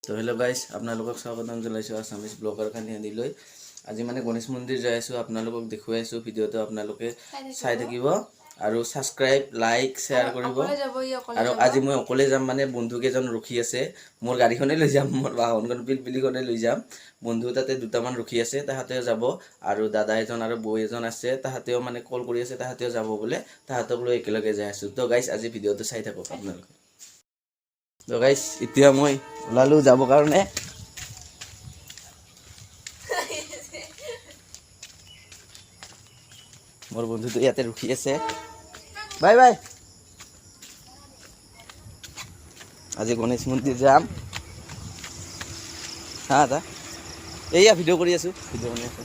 তো hello' guys, আপোনালোকক স্বাগতম জনাইছোঁ আছামিজ ব্লগাৰ কাহিনীলৈ। আজি মানে গণেশ মন্দিৰ যাই আছোঁ, আপোনালোকক দেখুৱাই আছোঁ। ভিডিঅ'টো আপোনালোকে চাই থাকিব আৰু ছাবস্ক্ৰাইব, লাইক, শ্বেয়াৰ কৰিব। আৰু আজি মই অকলে যাম, মানে বন্ধুকেইজন ৰখি আছে। মোৰ গাড়ীখনেই লৈ যাম, মোৰ বাহনখন পিলপিলিখনেই লৈ যাম। বন্ধু তাতে দুটামান ৰখি আছে, তাহাঁতেও যাব। আৰু দাদা এজন আৰু বৌ এজন আছে, তাহাঁতেও মানে কল কৰি আছে, তাহাঁতেও যাব বোলে। তাহাঁতক লৈ একেলগে যাই আছোঁ। তো গাইজ, আজি ভিডিঅ'টো চাই থাকক আপোনালোকে। তো গাইজ, এতিয়া মই ওলালোঁ যাবৰ কাৰণে। মোৰ বন্ধুটো ইয়াতে ৰখি আছে। Bye bye. আজি গণেশ মন্দিৰ যাম। হা দা, এইয়া ভিডিঅ' কৰি আছোঁ, ভিডিঅ' বনাই আছোঁ।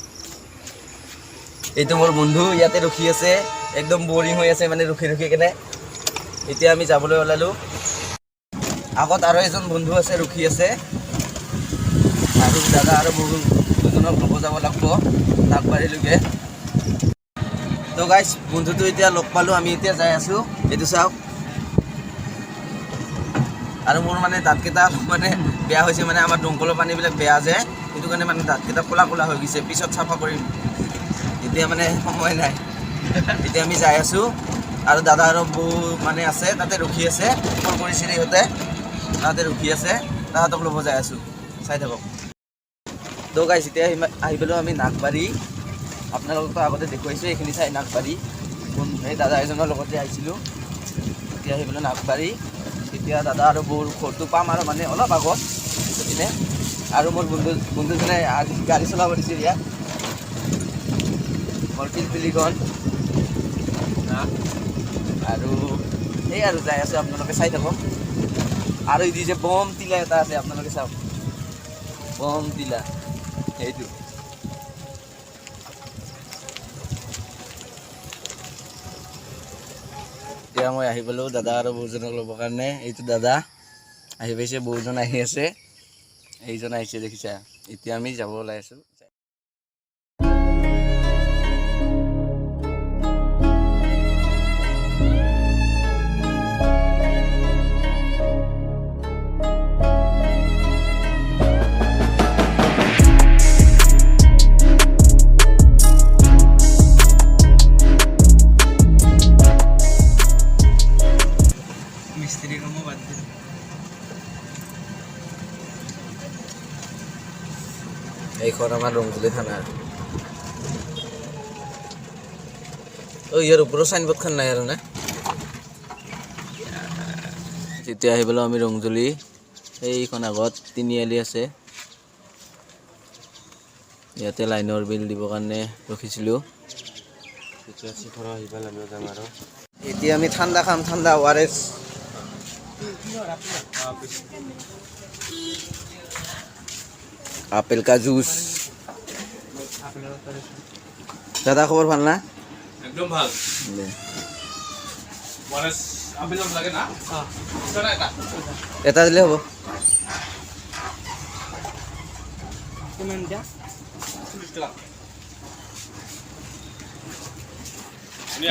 এইটো মোৰ বন্ধু ইয়াতে ৰখি আছে, একদম বৰিং হৈ আছে মানে ৰখি ৰখি কেনে। এতিয়া আমি যাবলৈ ওলালোঁ। আগত আৰু এজন বন্ধু আছে, ৰখি আছে। আৰু দাদা আৰু দুজনক ল'ব যাব লাগিব নাগবাৰীলৈকে। তো গাইজ, বন্ধুটো এতিয়া লগ পালোঁ, আমি এতিয়া যাই আছোঁ। এইটো চাওক। আৰু মোৰ মানে দাঁতকেইটা মানে বেয়া হৈছে, মানে আমাৰ দমকলৰ পানীবিলাক বেয়া যে, সেইটো কাৰণে মানে দাঁতকেইটা ক'লা ক'লা হৈ গৈছে। পিছত চাফা কৰিম, এতিয়া মানে সময় নাই। এতিয়া আমি যাই আছোঁ। আৰু দাদা আৰু বৌ মানে আছে, তাতে ৰখি আছে। কল কৰিছিলে সিহঁতে, তাহাঁতে ৰখি আছে, তাহাঁতক ল'ব যাই আছোঁ। চাই থাকক। তো গাইজ, এতিয়া আহি পেলোঁ আমি নাগবাৰী। আপোনালোকতো আগতে দেখুৱাইছোঁ, এইখিনি চাই নাগবাৰী। এই দাদা এজনৰ লগতে আহিছিলোঁ। এতিয়া আহি পেলোঁ নাগবাৰী। এতিয়া দাদা আৰু বৌৰ ঘৰটো পাম আৰু মানে অলপ আগত পিনে। আৰু মোৰ বন্ধুজনে গাড়ী চলাব দিছে ইয়াত। মোৰ পিলপিলিখন আৰু সেই আৰু যাই আছোঁ, আপোনালোকে চাই থাকক। আৰু এই যে বম টিলা এটা আছে, আপোনালোকে চাওক। বম টিলা সেইটো। এতিয়া মই আহি পালোঁ দাদা আৰু বৌজনক ল'বৰ কাৰণে। এইটো দাদা আহি পাইছে, বৌজন আহি আছে, এইজন আহিছে, দেখিছা। এতিয়া আমি যাব ওলাই আছোঁ। মিস্ত্রি কামও বাদ দিল। এইখন আমাৰ ৰংগুলি থানা। ইয়াৰ ওপৰৰ চাইনবোৰ্ডখন নাই আৰু নে? তেতিয়া আহি পেলাই আমি ৰংজুলি, এইখন আগত তিনিআলি আছে, ইয়াতে লাইনৰ বিল দিবৰ কাৰণে ৰখিছিলোঁ। এতিয়া আমি ঠাণ্ডা খাম, ঠাণ্ডা ORS। আপেল কা জুচ। দাদা খবৰ ভাল না? একদম ভাল। লাগে না? এটা দিলে হ'ব।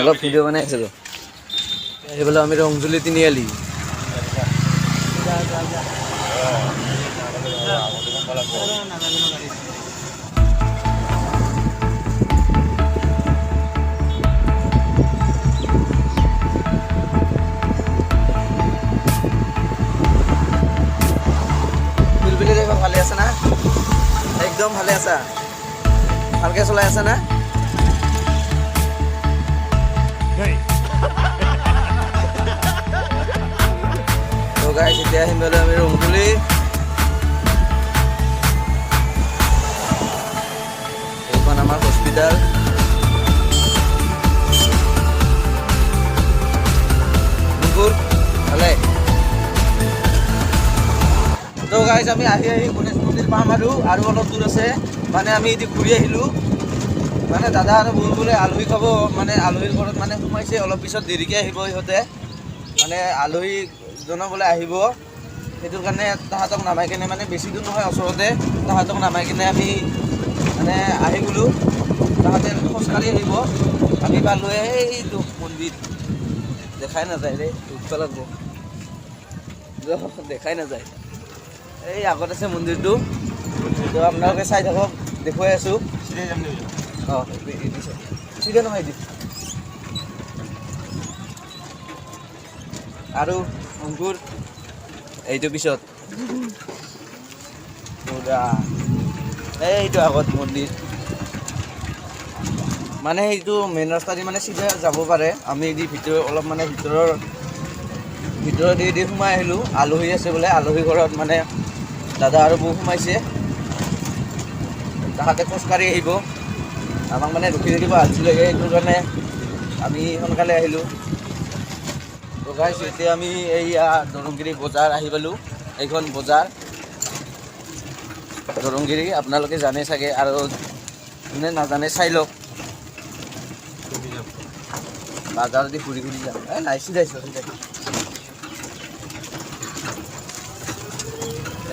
অলপ ভিডিঅ' বনাই আছিলোঁ। সেইফালে আমি ৰংজুলি তিনিআলি। পিলপিলি ড্ৰাইভাৰ ভালে আছে না? একদম ভালে আছা? ভালকৈ চলাই আছা না? তো গাইজ, এতিয়া আহিম বোলে আমি ৰংগুলি। এইখন আমাৰ হস্পিটাল। ভালে। তো গাইজ, আমি আহি গণেশ মন্দিৰ পাম আৰু অলপ দূৰ আছে। মানে আমি এতিয়া ঘূৰি আহিলোঁ। মানে দাদা আৰু বৌ বোলে আলহী খাব, মানে আলহীৰ ঘৰত মানে সোমাইছে। অলপ পিছত দেৰিকৈ আহিব সিহঁতে, মানে আলহীজনো বোলে আহিব। সেইটোৰ কাৰণে তাহাঁতক নামাই কিনে, মানে বেছি দূৰ নহয়, ওচৰতে, তাহাঁতক নামাই কিনে আমি মানে আহি গ'লোঁ। তাহাঁতে খোজকাঢ়ি আহিব। আমি পালোঁ এইটো মন্দিৰ। দেখাই নাযায় ৰে, উঠিব লাগিব, দেখাই নাযায়। এই আগত আছে মন্দিৰটো তো আপোনালোকে চাই থাকক দেখুৱাই আছোঁ অঁ চিধা নহয় দি আৰু অংকুৰ এইটো পিছত এইটো আগত মন্দিৰ মানে সেইটো মেইন ৰাস্তা দি মানে চিধা যাব পাৰে আমি দি অলপ মানে ভিতৰত দি সোমাই আহিলোঁ আলহী আছে বোলে আলহী ঘৰত মানে দাদা আৰু বৌ সোমাইছে তাহাঁতে খোজকাঢ়ি আহিব আমাক মানে ৰখি থাকিব আলচিলৈকে সেইটো কাৰণে আমি সোনকালে আহিলোঁ তো গাইছ এতিয়া আমি এইয়া দৰংগিৰি বজাৰ আহি পালোঁ এইখন বজাৰ দৰংগিৰি আপোনালোকে জানে চাগে আৰু যোনে নাজানে চাই লওক বাজাৰ দি ঘূৰি ঘূৰি যাম এই নাই চিধাইছোঁ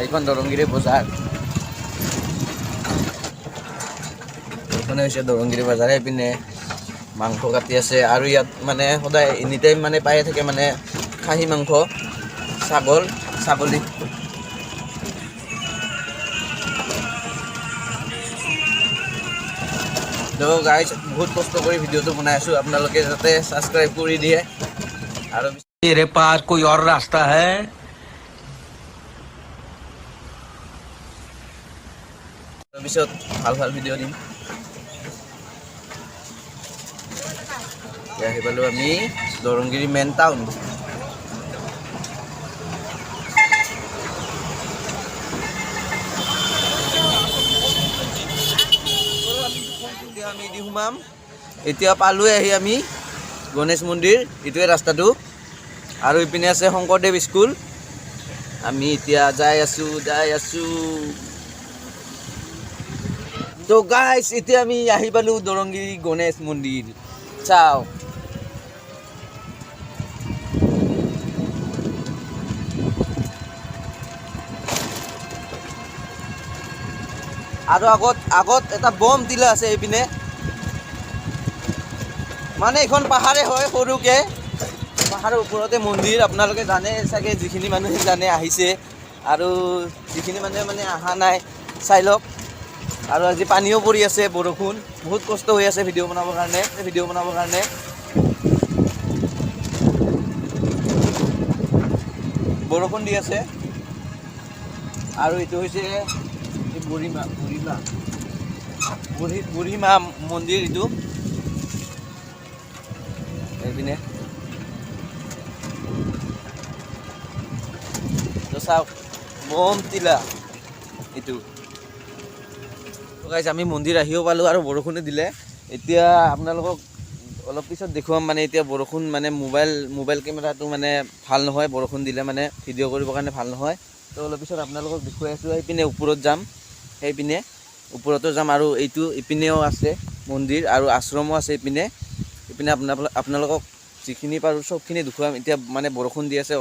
এইখন দৰংগিৰি বজাৰ এইখনে হৈছে দৰংগিৰি বজাৰ এইপিনে মাংস কাটি আছে আৰু ইয়াত মানে সদায় এনি টাইম মানে পায়ে থাকে মানে খাহী মাংস ছাগলী তো গাইজ বহুত কষ্ট কৰি ভিডিঅ'টো বনাই আছোঁ আপোনালোকে যাতে ছাবস্ক্ৰাইব কৰি দিয়ে আৰু मेरे पास कोई और रास्ता है তাৰপিছত ভাল ভিডিঅ' দিম আহি পালোঁ আমি দৰংগিৰি মেইন টাউন এতিয়া আমি দি সোমাম এতিয়া পালোৱে আহি আমি গণেশ মন্দিৰ এইটোৱে ৰাস্তাটো আৰু ইপিনে আছে শংকৰদেৱ স্কুল আমি এতিয়া যাই আছোঁ তো গাইছ এতিয়া আমি আহি পালোঁ দৰংগিৰি গণেশ মন্দিৰ চাও আৰু আগত এটা বম টিলা আছে এইপিনে মানে এইখন পাহাৰে হয় সৰুকে পাহাৰৰ ওপৰতে মন্দিৰ আপোনালোকে জানে চাগে যিখিনি মানুহে জানে আহিছে আৰু যিখিনি মানুহে মানে অহা নাই চাই লওক আৰু আজি পানীও পৰি আছে বৰষুণ বহুত কষ্ট হৈ আছে ভিডিঅ' বনাবৰ কাৰণে বৰষুণ দি আছে আৰু এইটো হৈছে বুঢ়ীমা মন্দিৰ এইটো এইপিনে তো চাওক বম টিলা এইটো গাইজ আমি মন্দিৰ আহিও পালোঁ আৰু বৰষুণে দিলে এতিয়া আপোনালোকক অলপ পিছত দেখুৱাম মানে এতিয়া বৰষুণ মানে মোবাইল কেমেৰাটো মানে ভাল নহয় বৰষুণ দিলে মানে ভিডিঅ' কৰিবৰ কাৰণে ভাল নহয় তো অলপ পিছত আপোনালোকক দেখুৱাই আছোঁ সেইপিনে ওপৰত যাম সেইপিনে ওপৰতো যাম আৰু এইটো ইপিনেও আছে মন্দিৰ আৰু আশ্ৰমো আছে ইপিনে আপোনালোকক যিখিনি পাৰোঁ চবখিনি দেখুৱাম এতিয়া মানে বৰষুণ দি আছে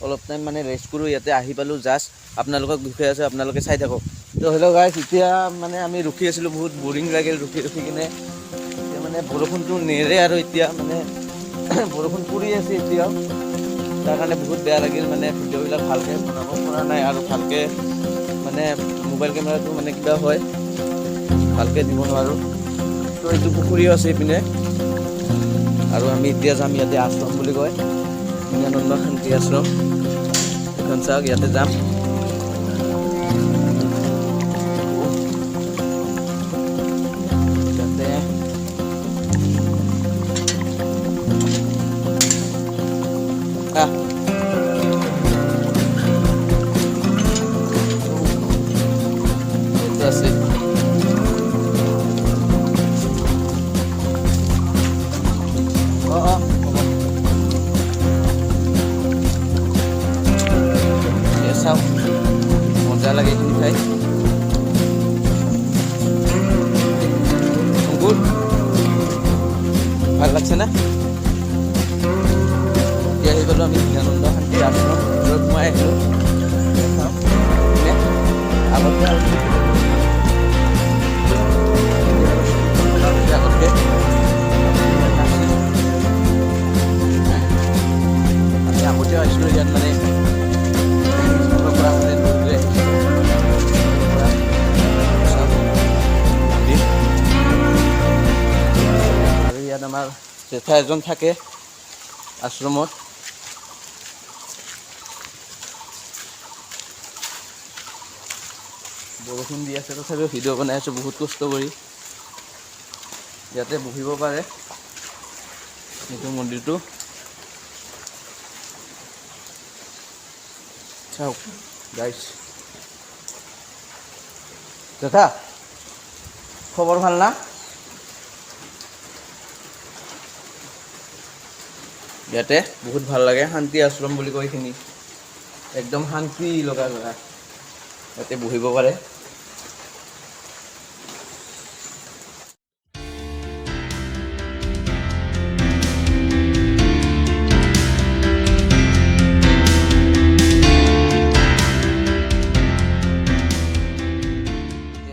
অলপ টাইম মানে ৰেষ্ট কৰোঁ ইয়াতে আহি পালোঁ জাষ্ট আপোনালোকক দেখুৱাই আছোঁ আপোনালোকে চাই থাকক তো হেল্ল' গাইজ এতিয়া মানে আমি ৰখি আছিলোঁ বহুত বৰিং লাগিল ৰখি কিনে এতিয়া মানে বৰষুণটো নেৰে আৰু এতিয়া মানে বৰষুণ পৰি আছে এতিয়াও তাৰ কাৰণে বহুত বেয়া লাগিল মানে ভিডিঅ'বিলাক ভালকৈ বনাব পৰা নাই আৰু ভালকৈ মানে মোবাইল কেমেৰাটো মানে কিবা হয় ভালকৈ দিব নোৱাৰোঁ তো এইটো পুখুৰীও আছে এইপিনে আৰু আমি এতিয়া যাম ইয়াতে আশ্ৰম বুলি কয় দীনানন্দ শান্তি আশ্ৰম এখন চাওক ইয়াতে যাম আছে চাওক মজা লাগে এইটো খাই অংকুৰ ভাল লাগছে না এতিয়া আহি গ'লোঁ আমি দীনানন্দ শান্তি আশ্ৰম ভিতৰত সোমাই আহিলোঁ আগতে আগতকৈ আমি আগতেও আহিছিলোঁ ইয়াত মানে পৰা মানে জেঠা এজন থাকে আশ্ৰমত। বৰষুণ দি আছে তথাপিও ভিডিঅ' বনাই আছোঁ বহুত কষ্ট কৰি। ইয়াতে বহিব পাৰে এইটো মন্দিৰটো। চাওক গাইছ, জেঠা খবৰ ভাল না? ইয়াতে বহুত ভাল লাগে, শান্তি আশ্ৰম বুলি কয় এইখিনি, একদম শান্তি লগা জেগা। ইয়াতে বহিব পাৰে।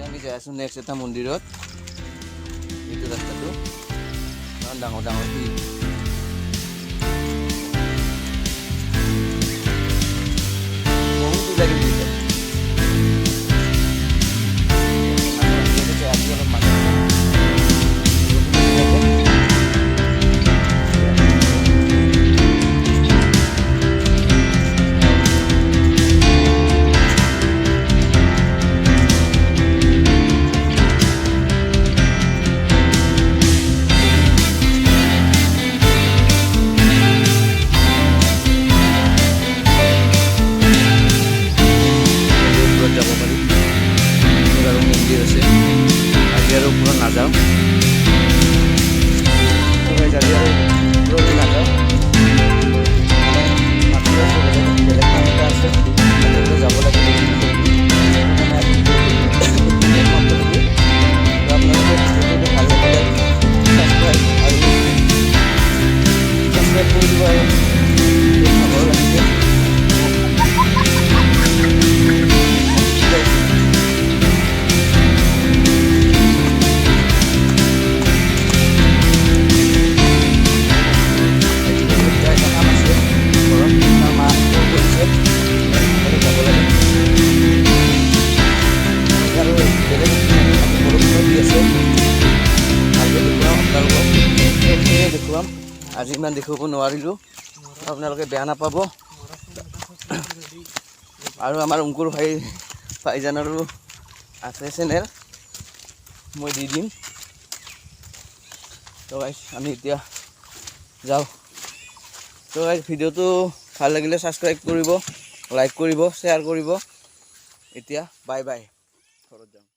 আমি যাই আছোঁ নেক্সট এটা মন্দিৰত। এইটো ৰাস্তাটো ইমান ডাঙৰ ডাঙৰ শিল। বহুত লাগি দিছে। আজি অলপ মানুহ যাব পাৰি। আৰু মন্দিৰ আছে, আজি আৰু ওপৰত নাযাওঁ। আজি আৰু ওপৰলৈ নাযাওঁ, মাতি আছে বেলেগ কাম এটা আছে, তাতে যাব লাগে। আপোনালোকে ভিডিঅ'টো ভাল লাগিলে ছাবস্ক্ৰাইব কৰি দিব আৰু ভাগৰ লাগিছে। দেখুৱাম, আজি ইমান দেখুৱাব নোৱাৰিলোঁ, আপোনালোকে বেয়া নাপাব। আৰু আমাৰ অংকুৰ ভাইজানৰো আছে চেনেল, মই দি দিম। তো গাইছ আমি এতিয়া যাওঁ। তো গাইছ ভিডিঅ'টো ভাল লাগিলে ছাবস্ক্ৰাইব কৰিব, লাইক কৰিব, শ্বেয়াৰ কৰিব। এতিয়া বাই বাই, ঘৰত যাওঁ।